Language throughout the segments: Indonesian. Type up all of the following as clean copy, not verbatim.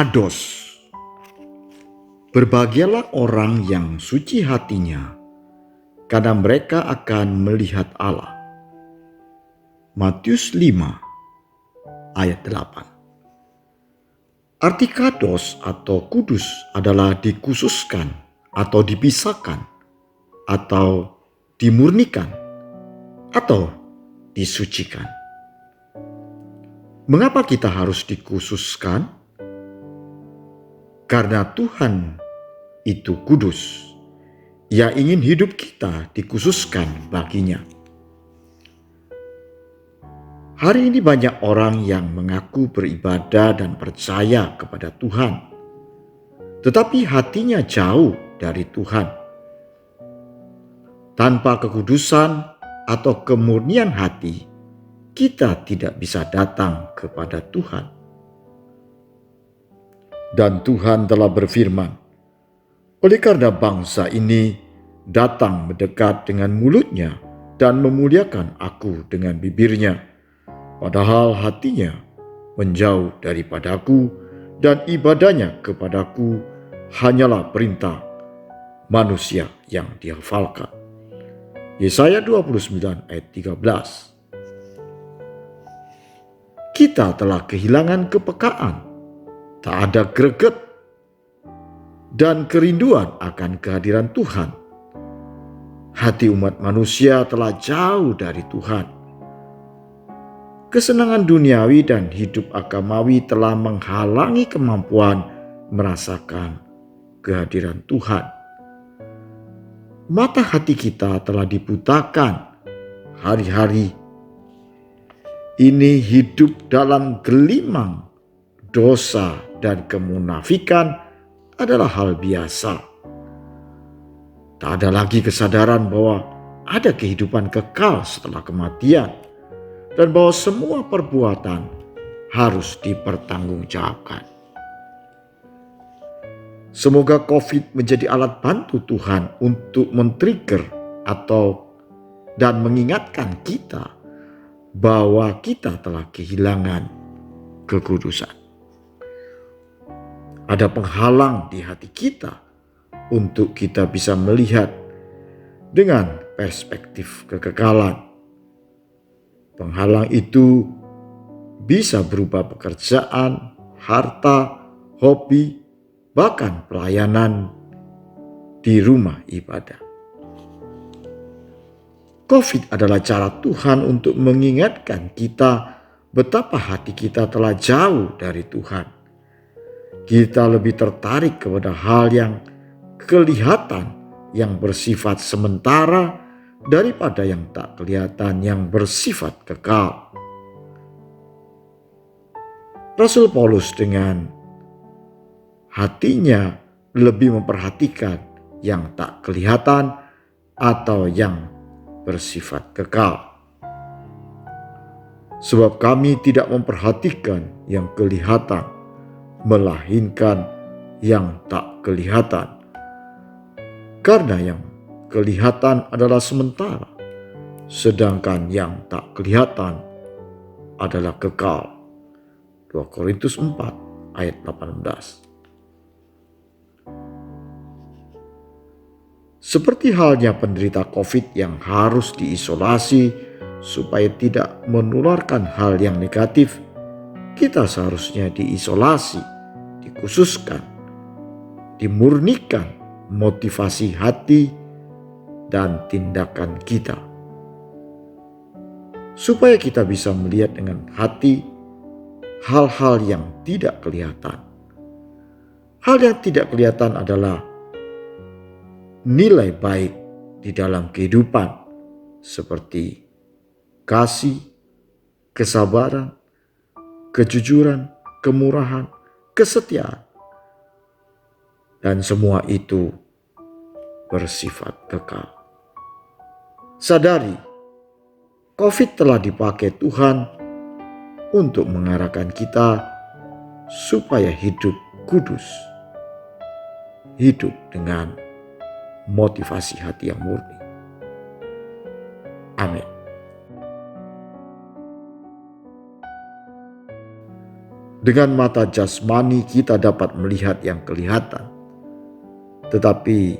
Kados. Berbahagialah orang yang suci hatinya, karena mereka akan melihat Allah. Matius 5 ayat 8. Arti kados atau kudus adalah dikhususkan atau dipisahkan atau dimurnikan atau disucikan. Mengapa kita harus dikhususkan? Karena Tuhan itu kudus. Ia ingin hidup kita dikhususkan baginya. Hari ini banyak orang yang mengaku beribadah dan percaya kepada Tuhan, tetapi hatinya jauh dari Tuhan. Tanpa kekudusan atau kemurnian hati, kita tidak bisa datang kepada Tuhan. Dan Tuhan telah berfirman, oleh karena bangsa ini datang mendekat dengan mulutnya dan memuliakan aku dengan bibirnya, padahal hatinya menjauh daripadaku dan ibadahnya kepadaku hanyalah perintah manusia yang dihafalkan. Yesaya 29 ayat 13. Kita telah kehilangan kepekaan, tak ada greget dan kerinduan akan kehadiran Tuhan. Hati umat manusia telah jauh dari Tuhan. Kesenangan duniawi dan hidup agamawi telah menghalangi kemampuan merasakan kehadiran Tuhan. Mata hati kita telah dibutakan. Hari-hari ini hidup dalam gelimang dosa dan kemunafikan adalah hal biasa. Tak ada lagi kesadaran bahwa ada kehidupan kekal setelah kematian dan bahwa semua perbuatan harus dipertanggungjawabkan. Semoga COVID menjadi alat bantu Tuhan untuk men-trigger dan mengingatkan kita bahwa kita telah kehilangan kekudusan. Ada penghalang di hati kita untuk kita bisa melihat dengan perspektif kekekalan. Penghalang itu bisa berupa pekerjaan, harta, hobi, bahkan pelayanan di rumah ibadah. COVID adalah cara Tuhan untuk mengingatkan kita betapa hati kita telah jauh dari Tuhan. Kita lebih tertarik kepada hal yang kelihatan, yang bersifat sementara, daripada yang tak kelihatan, yang bersifat kekal. Rasul Paulus dengan hatinya lebih memperhatikan yang tak kelihatan atau yang bersifat kekal. Sebab kami tidak memperhatikan yang kelihatan, melainkan yang tak kelihatan. Karena yang kelihatan adalah sementara, sedangkan yang tak kelihatan adalah kekal. 2 Korintus 4 ayat 18. Seperti halnya penderita COVID yang harus diisolasi supaya tidak menularkan hal yang negatif, kita seharusnya diisolasi, dikhususkan, dimurnikan motivasi hati dan tindakan kita, supaya kita bisa melihat dengan hati hal-hal yang tidak kelihatan. Hal yang tidak kelihatan adalah nilai baik di dalam kehidupan, seperti kasih, kesabaran, kejujuran, kemurahan, kesetiaan, dan semua itu bersifat kekal. Sadari, COVID telah dipakai Tuhan untuk mengarahkan kita supaya hidup kudus, hidup dengan motivasi hati yang murni. Amin. Dengan mata jasmani kita dapat melihat yang kelihatan, tetapi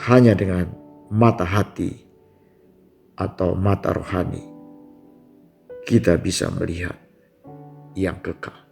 hanya dengan mata hati atau mata rohani kita bisa melihat yang kekal.